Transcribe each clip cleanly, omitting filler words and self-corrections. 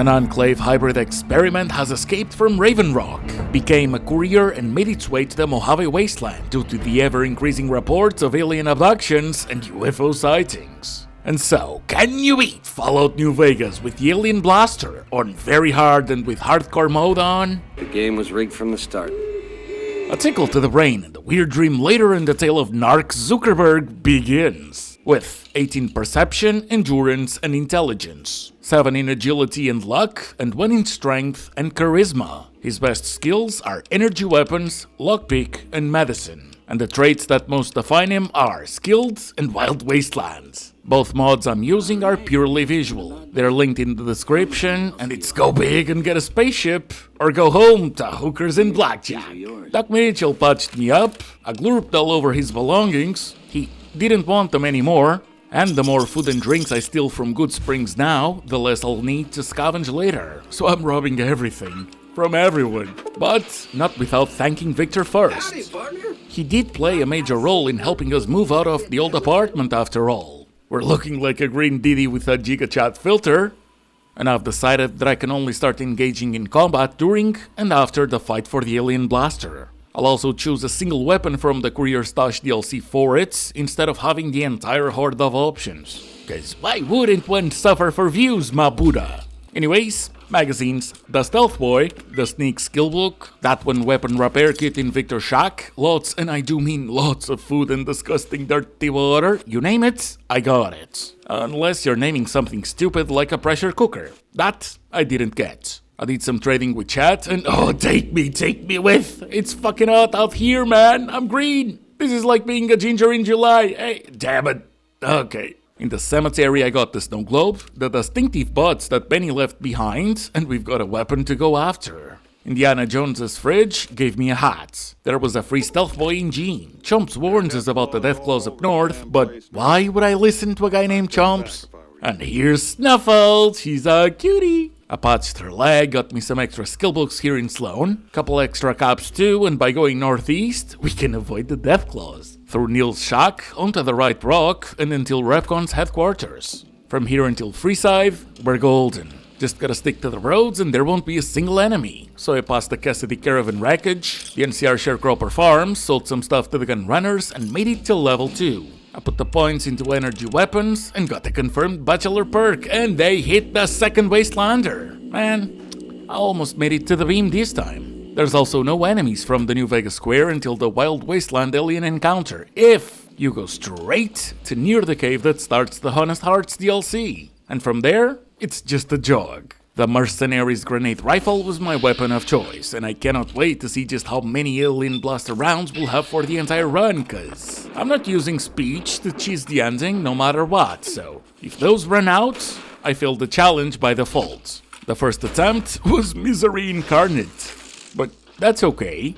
An Enclave hybrid experiment has escaped from Raven Rock, became a courier and made its way to the Mojave Wasteland due to the ever-increasing reports of alien abductions and UFO sightings. And so, can you beat Fallout New Vegas with the Alien Blaster on very hard and with hardcore mode on? The game was rigged from the start. A tickle to the brain and a weird dream later in the tale of Narc Zuckerberg begins. With 18 perception, endurance, and intelligence, 7 in agility and luck, and 1 in strength and charisma. His best skills are energy weapons, lockpick, and medicine. And the traits that most define him are skilled and wild wastelands. Both mods I'm using are purely visual. They're linked in the description, and it's go big and get a spaceship, or go home to hookers and blackjack. Doc Mitchell patched me up, I glurped all over his belongings, he didn't want them anymore, and the more food and drinks I steal from Good Springs now, the less I'll need to scavenge later. So I'm robbing everything. From everyone. But not without thanking Victor first. He did play a major role in helping us move out of the old apartment after all. We're looking like a green Diddy with a GigaChat filter, and I've decided that I can only start engaging in combat during and after the fight for the Alien Blaster. I'll also choose a single weapon from the Courier Stash DLC for it, instead of having the entire horde of options. Cause why wouldn't one suffer for views, my Buddha? Anyways, magazines, the Stealth Boy, the Sneak Skillbook, that one weapon repair kit in Victor Shack, lots, and I do mean lots of food and disgusting dirty water, you name it, I got it. Unless you're naming something stupid like a pressure cooker. That I didn't get. I did some trading with chat and oh, take me with. It's fucking hot out here, man. I'm green. This is like being a ginger in July. Hey, damn it. Okay. In the cemetery, I got the snow globe, the distinctive buds that Benny left behind, and we've got a weapon to go after. Indiana Jones's fridge gave me a hat. There was a free stealth boy in Gene. Chomps warns us about the death claws up north, but why would I listen to a guy named Chomps? And here's Snuffles. She's a cutie. I patched her leg, got me some extra skill books here in Sloan, couple extra caps too, and by going northeast, we can avoid the death claws. Through Neil's shack, onto the right rock, and until Repcon's headquarters. From here until Freeside, we're golden. Just gotta stick to the roads and there won't be a single enemy. So I passed the Cassidy Caravan wreckage, the NCR Sharecropper Farms, sold some stuff to the gun runners, and made it till level 2. I put the points into energy weapons and got the confirmed bachelor perk, and they hit the second Wastelander. Man, I almost made it to the beam this time. There's also no enemies from the New Vegas Square until the Wild Wasteland alien encounter, if you go straight to near the cave that starts the Honest Hearts DLC. And from there, it's just a jog. The Mercenary's grenade rifle was my weapon of choice, and I cannot wait to see just how many Alien Blaster rounds we'll have for the entire run, cause I'm not using speech to cheese the ending no matter what, so if those run out, I failed the challenge by default. The first attempt was misery incarnate, but that's okay,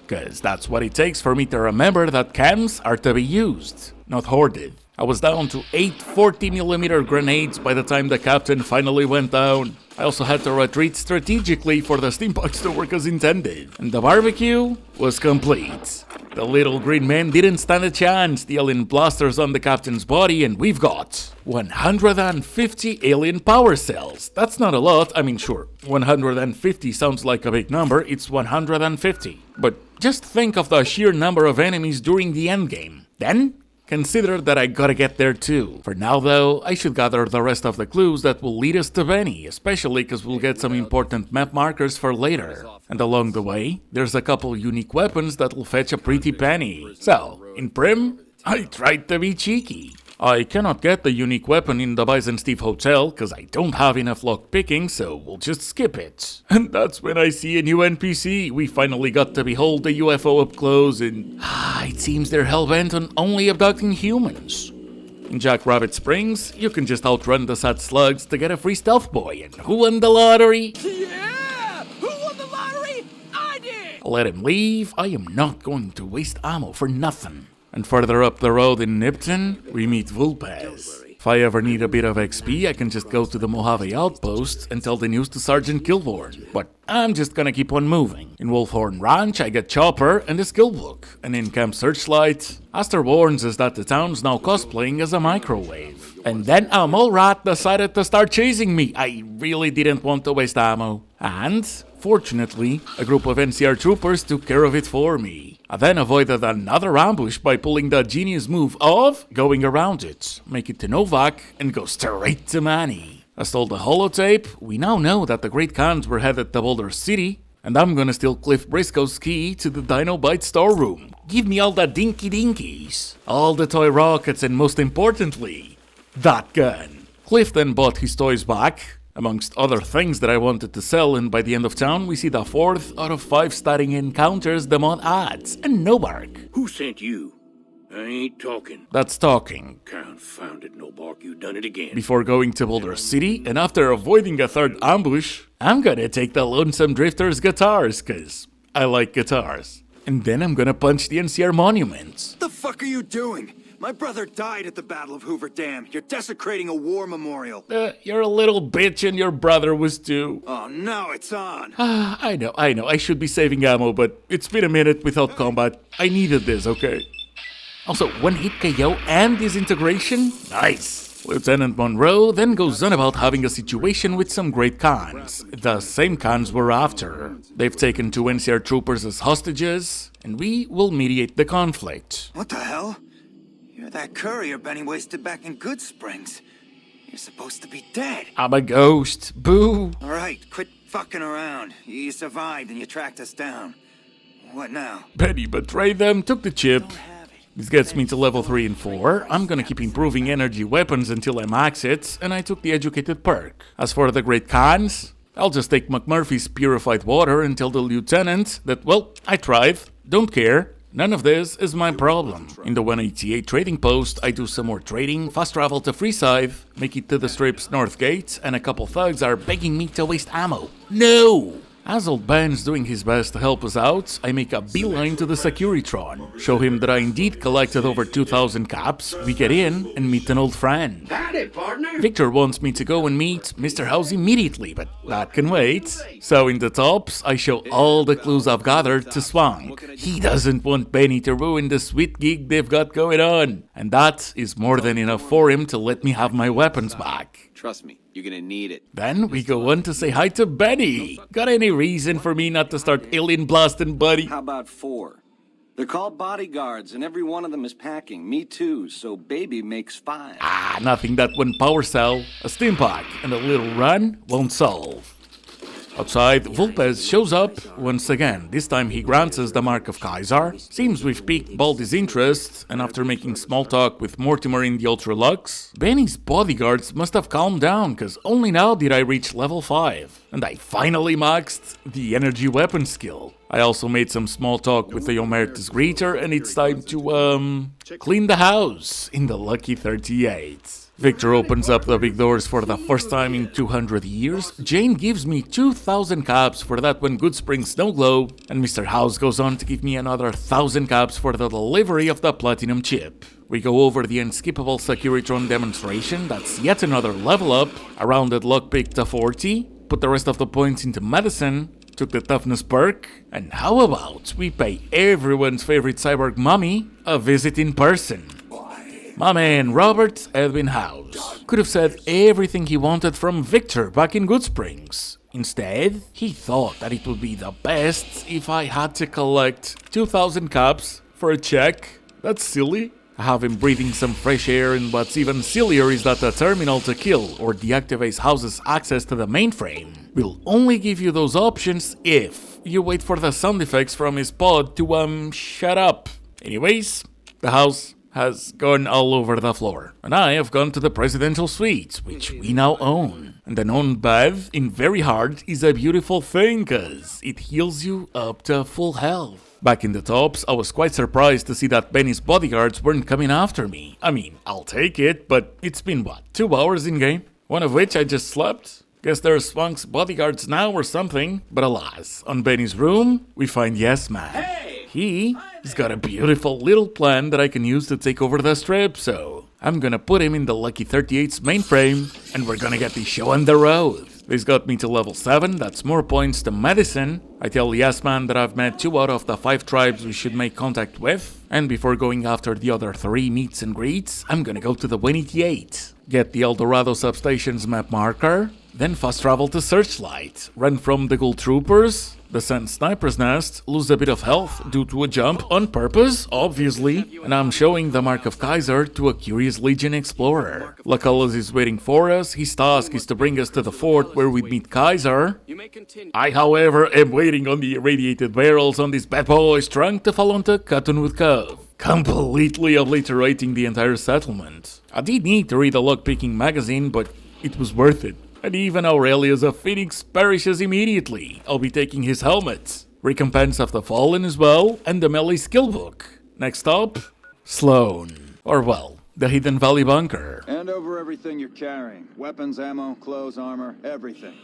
cause that's what it takes for me to remember that chems are to be used, not hoarded. I was down to 8 40mm grenades by the time the captain finally went down. I also had to retreat strategically for the steampunks to work as intended. And the barbecue was complete. The little green man didn't stand a chance. The alien blasters on the captain's body, and we've got 150 alien power cells. That's not a lot. I mean, sure, 150 sounds like a big number. It's 150. But just think of the sheer number of enemies during the endgame. Then consider that I gotta get there too. For now though, I should gather the rest of the clues that will lead us to Benny, especially cause we'll get some important map markers for later. And along the way, there's a couple unique weapons that'll fetch a pretty penny. So, in Prim, I tried to be cheeky. I cannot get the unique weapon in the Bison Steve Hotel cause I don't have enough lock picking, so we'll just skip it. And that's when I see a new NPC. We finally got to behold the UFO up close, and it seems they're hellbent on only abducting humans. In Jackrabbit Springs, you can just outrun the sad slugs to get a free stealth boy, and who won the lottery? Yeah! Who won the lottery? I did! Let him leave. I am not going to waste ammo for nothing. And further up the road in Nipton, we meet Vulpez. If I ever need a bit of XP, I can just go to the Mojave Outpost and tell the news to Sergeant Kilborn. But I'm just gonna keep on moving. In Wolfhorn Ranch, I get Chopper and a skill book, and in Camp Searchlight, Aster warns us that the town's now cosplaying as a microwave. And then a mole rat decided to start chasing me. I really didn't want to waste ammo. And, fortunately, a group of NCR troopers took care of it for me. I then avoided another ambush by pulling the genius move of going around it, make it to Novak, and go straight to Manny. I stole the holotape. We now know that the Great Khans were headed to Boulder City, and I'm gonna steal Cliff Briscoe's key to the Dinobite storeroom. Give me all the dinky dinkies, all the toy rockets, and most importantly, that gun. Cliff then bought his toys back, amongst other things that I wanted to sell, and by the end of town we see the 4th out of 5 starting encounters the mod adds, and no bark. Who sent you? I ain't talking. That's talking. Confounded no bark, you done it again. Before going to Boulder City, and after avoiding a 3rd ambush, I'm gonna take the Lonesome Drifter's guitars, cause I like guitars. And then I'm gonna punch the NCR monument. The fuck are you doing? My brother died at the Battle of Hoover Dam. You're desecrating a war memorial. You're a little bitch and your brother was too. Oh, now it's on. I know. I should be saving ammo, but it's been a minute without combat. I needed this, okay? Also, 1-hit KO and disintegration? Nice! Lieutenant Monroe then goes on about having a situation with some Great Khans. The same Khans we're after. They've taken 2 NCR troopers as hostages, and we will mediate the conflict. What the hell? You're that courier Benny wasted back in Good Springs. You're supposed to be dead. I'm a ghost. Boo! Alright, quit fucking around. You survived and you tracked us down. What now? Benny betrayed them, took the chip. This gets me to level 3 and 4. I'm gonna keep improving energy weapons until I max it, and I took the educated perk. As for the Great Khans, I'll just take McMurphy's purified water and tell the lieutenant that, well, I tried, don't care, none of this is my problem. In the 188 trading post, I do some more trading, fast travel to Freeside, make it to the strip's north gate, and a couple thugs are begging me to waste ammo. No! As old Ben's doing his best to help us out, I make a beeline to the Securitron, show him that I indeed collected over 2,000 caps, we get in and meet an old friend. Howdy, partner. Victor wants me to go and meet Mr. House immediately, but that can wait. So in the tops, I show all the clues I've gathered to Swank. He doesn't want Benny to ruin the sweet gig they've got going on, and that is more than enough for him to let me have my weapons back. Trust me, you're gonna need it. Then we go on to say hi to Benny. Got any reason for me not to start alien blasting, buddy? How about 4? They're called bodyguards, and every one of them is packing. Me too, so baby makes 5. Nothing that one power cell, a steam pack, and a little run won't solve. Outside, Vulpes shows up once again. This time he grants us the Mark of Kaiser. Seems we've piqued Baldy's interest, and after making small talk with Mortimer in the Ultra Lux, Benny's bodyguards must have calmed down, cause only now did I reach level 5. And I finally maxed the energy weapon skill. I also made some small talk with the Omerta's greeter, and it's time to, clean the house in the Lucky 38. Victor opens up the big doors for the first time in 200 years. Jane gives me 2,000 caps for that one Good Spring Snow Globe, and Mr. House goes on to give me another 1,000 caps for the delivery of the Platinum chip. We go over the unskippable Securitron demonstration, that's yet another level up, a rounded lockpick to 40, put the rest of the points into medicine, took the toughness perk, and how about we pay everyone's favorite cyborg mummy a visit in person? My man Robert Edwin House could have said everything he wanted from Victor back in Good Springs. Instead, he thought that it would be the best if I had to collect 2,000 caps for a check. That's silly. I have him breathing some fresh air, and what's even sillier is that the terminal to kill or deactivate House's access to the mainframe will only give you those options if you wait for the sound effects from his pod to shut up. Anyways, the house has gone all over the floor, and I have gone to the presidential suite, which we now own. And an owned bath in very hard is a beautiful thing, cause it heals you up to full health. Back in the tops, I was quite surprised to see that Benny's bodyguards weren't coming after me. I mean, I'll take it, but it's been what, 2 hours in game? One of which I just slept? Guess they're Swank's bodyguards now or something. But alas, on Benny's room, we find Yes Man. He's got a beautiful little plan that I can use to take over the strip, so I'm gonna put him in the Lucky 38's mainframe, and we're gonna get the show on the road. This got me to level 7, that's more points than medicine. I tell Yes Man that I've met 2 out of the 5 tribes we should make contact with. And before going after the other 3 meets and greets, I'm gonna go to the 188. Get the El Dorado substation's map marker. Then fast travel to Searchlight. Run from the Ghoul Troopers. Descend Sniper's Nest, lose a bit of health due to a jump on purpose, obviously, and I'm showing the Mark of Kaiser to a curious Legion explorer. Lucullus is waiting for us, his task is to bring us to the fort where we meet Kaiser. I, however, am waiting on the irradiated barrels on this bad boy's trunk to fall onto Cottonwood Cove, completely obliterating the entire settlement. I did need to read a lockpicking magazine, but it was worth it. And even Aurelius of Phoenix perishes immediately. I'll be taking his helmet. Recompense of the Fallen as well, and the melee skill book. Next up, Sloan. Or well, the Hidden Valley Bunker. Hand over everything you're carrying. Weapons, ammo, clothes, armor, everything.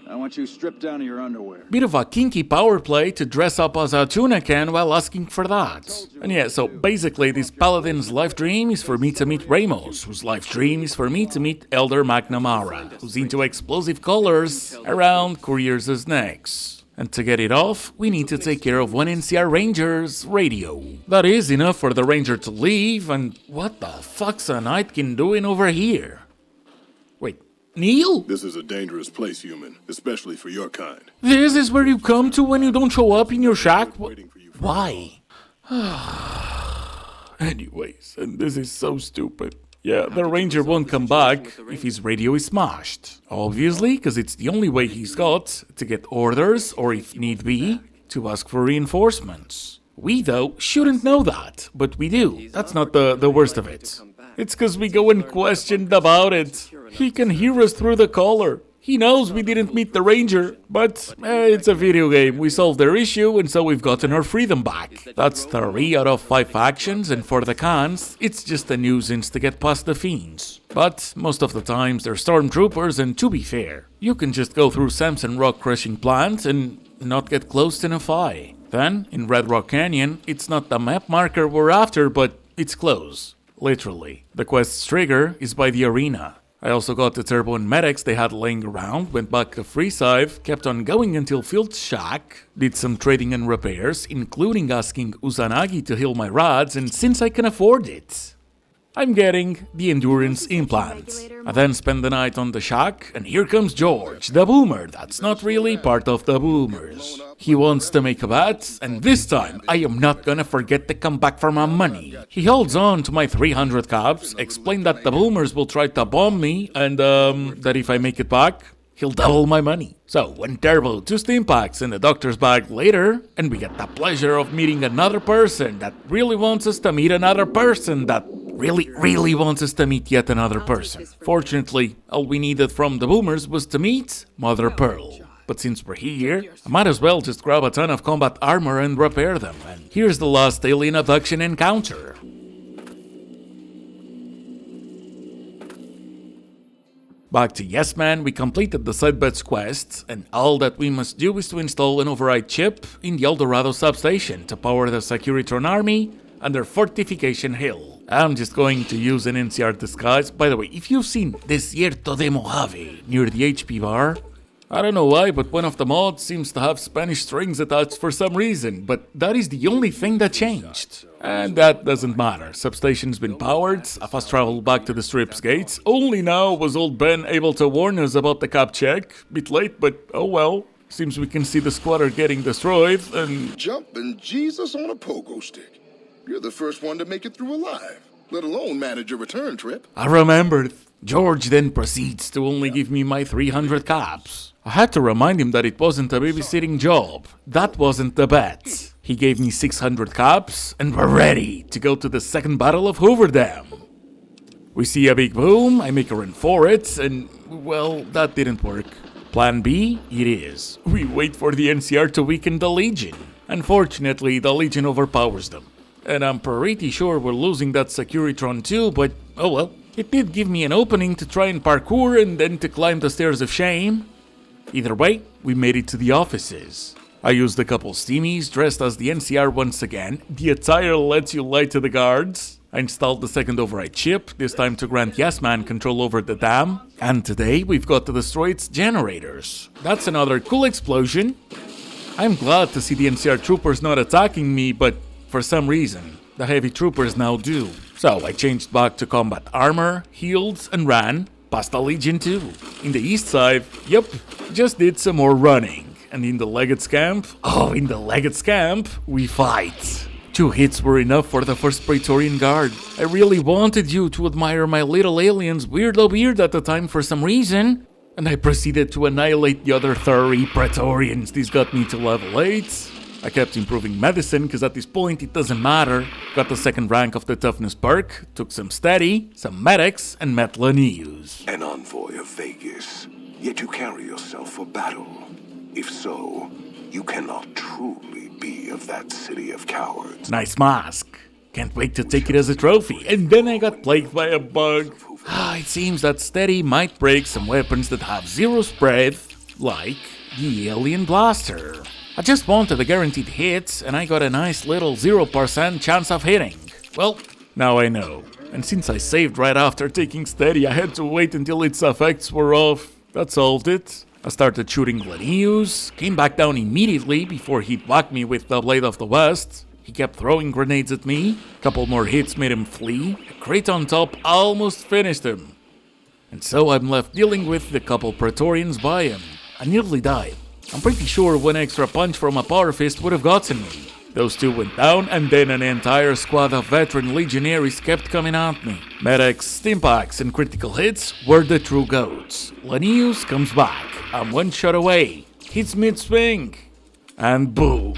I want you stripped down to your underwear. Bit of a kinky power play to dress up as a tuna can while asking for that. And yeah, so basically this paladin's life dream is for me to meet Ramos, whose life dream is for me to meet Elder McNamara, who's into explosive colors around Courier's necks. And to get it off, we need to take care of one NCR Ranger's radio. That is enough for the ranger to leave, and what the fuck's a Nightkin doing over here? Wait, Neil? This is a dangerous place, human, especially for your kind. This is where you come to when you don't show up in your shack? Why? Anyways, and this is so stupid. Yeah, the ranger won't come back if his radio is smashed. Obviously, because it's the only way he's got to get orders, or if need be, to ask for reinforcements. We, though, shouldn't know that, but we do. That's not the worst of it. It's because we go unquestioned about it. He can hear us through the collar. He knows we didn't meet the ranger, but it's a video game. We solved their issue, and so we've gotten our freedom back. That's 3 out of 5 factions, and for the cons, it's just a nuisance to get past the fiends. But most of the times, they're stormtroopers, and to be fair, you can just go through Samson Rock Crushing Plant and not get close to Nephi. Then, in Red Rock Canyon, it's not the map marker we're after, but it's close. Literally. The quest's trigger is by the arena. I also got the turbo and medics they had laying around, went back to Freesive, kept on going until Field's shack, did some trading and repairs, including asking Uzanagi to heal my rods, and since I can afford it, I'm getting the endurance implant. I then spend the night on the shack, and here comes George, the boomer that's not really part of the boomers. He wants to make a bet, and this time I am not gonna forget to come back for my money. He holds on to my 300 caps, explained that the boomers will try to bomb me, and that if I make it back, he'll double my money. So, 1 turbo, 2 steam packs in the doctor's bag later, and we get the pleasure of meeting another person that really wants us to meet another person that really wants us to meet yet another person. Fortunately, all we needed from the boomers was to meet Mother Pearl. But since we're here, I might as well just grab a ton of combat armor and repair them. And here's the last alien abduction encounter. Back to Yes Man, we completed the Sidebets quest, and all that we must do is to install an override chip in the El Dorado substation to power the Securitron army under Fortification Hill. I'm just going to use an NCR disguise. By the way, if you've seen Desierto de Mojave near the HP bar, I don't know why, but one of the mods seems to have Spanish strings attached for some reason, but that is the only thing that changed. And that doesn't matter. Substation's been powered, I fast traveled back to the Strip's gates. Only now was old Ben able to warn us about the cap check. Bit late, but oh well. Seems we can see the squatter getting destroyed, and... Jumping Jesus on a pogo stick. You're the first one to make it through alive, let alone manage a return trip. I remembered. George then proceeds to only give me my 300 caps. I had to remind him that it wasn't a babysitting job. That wasn't the bet. He gave me 600 caps, and we're ready to go to the second battle of Hoover Dam. We see a big boom, I make a run for it, and, well, that didn't work. Plan B, it is. We wait for the NCR to weaken the Legion. Unfortunately, the Legion overpowers them. And I'm pretty sure we're losing that Securitron too, but oh well. It did give me an opening to try and parkour and then to climb the stairs of shame. Either way, we made it to the offices. I used a couple steamies dressed as the NCR once again. The attire lets you lie to the guards. I installed the second override chip, this time to grant Yes Man control over the dam, and today we've got to destroy its generators. That's another cool explosion. I'm glad to see the NCR troopers not attacking me, but for some reason, the heavy troopers now do. So I changed back to combat armor, healed, and ran past the Legion 2. In the east side, yep, just did some more running. And in the Legate's camp, we fight. 2 hits were enough for the first Praetorian Guard. I really wanted you to admire my little alien's weirdo beard at the time for some reason, and I proceeded to annihilate the other 30 Praetorians. This got me to level 8. I kept improving medicine, because at this point it doesn't matter. Got the second rank of the toughness perk, took some steady, some medics, and met Lanius. An envoy of Vegas, yet you carry yourself for battle. If so, you cannot truly be of that city of cowards. Nice mask. Can't wait to take it as a trophy. And then I got plagued by a bug. It seems that steady might break some weapons that have 0 spread, like the alien blaster. I just wanted a guaranteed hit, and I got a nice little 0% chance of hitting. Well, now I know. And since I saved right after taking steady, I had to wait until its effects were off. That solved it. I started shooting Lanius, came back down immediately before he'd whack me with the Blade of the West. He kept throwing grenades at me. Couple more hits made him flee. A crate on top almost finished him. And so I'm left dealing with the couple Praetorians by him. I nearly died. I'm pretty sure one extra punch from a power fist would have gotten me. Those 2 went down, and then an entire squad of veteran legionaries kept coming at me. Medics, stimpaks, and critical hits were the true goats. Lanius comes back. I'm 1 shot away. Hits mid-swing. And boom.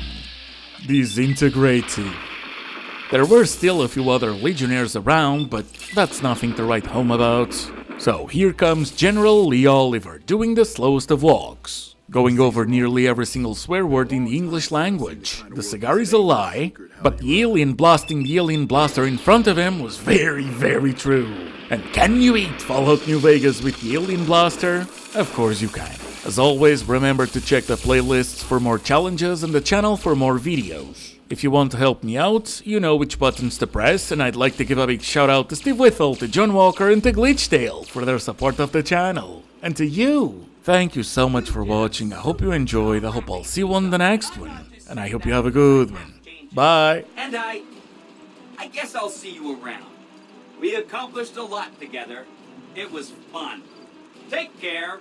Disintegrated. There were still a few other legionnaires around, but that's nothing to write home about. So here comes General Lee Oliver, doing the slowest of walks. Going over nearly every single swear word in the English language. The cigar is a lie, but the alien blasting the alien blaster in front of him was very, very true. And can you eat Fallout New Vegas with the alien blaster? Of course you can. As always, remember to check the playlists for more challenges and the channel for more videos. If you want to help me out, you know which buttons to press, and I'd like to give a big shout out to Steve Whittle, to John Walker, and to Glitchdale for their support of the channel. And to you! Thank you so much for watching. I hope you enjoyed. I hope I'll see you on the next one. And I hope you have a good one. Bye. And I guess I'll see you around. We accomplished a lot together. It was fun. Take care.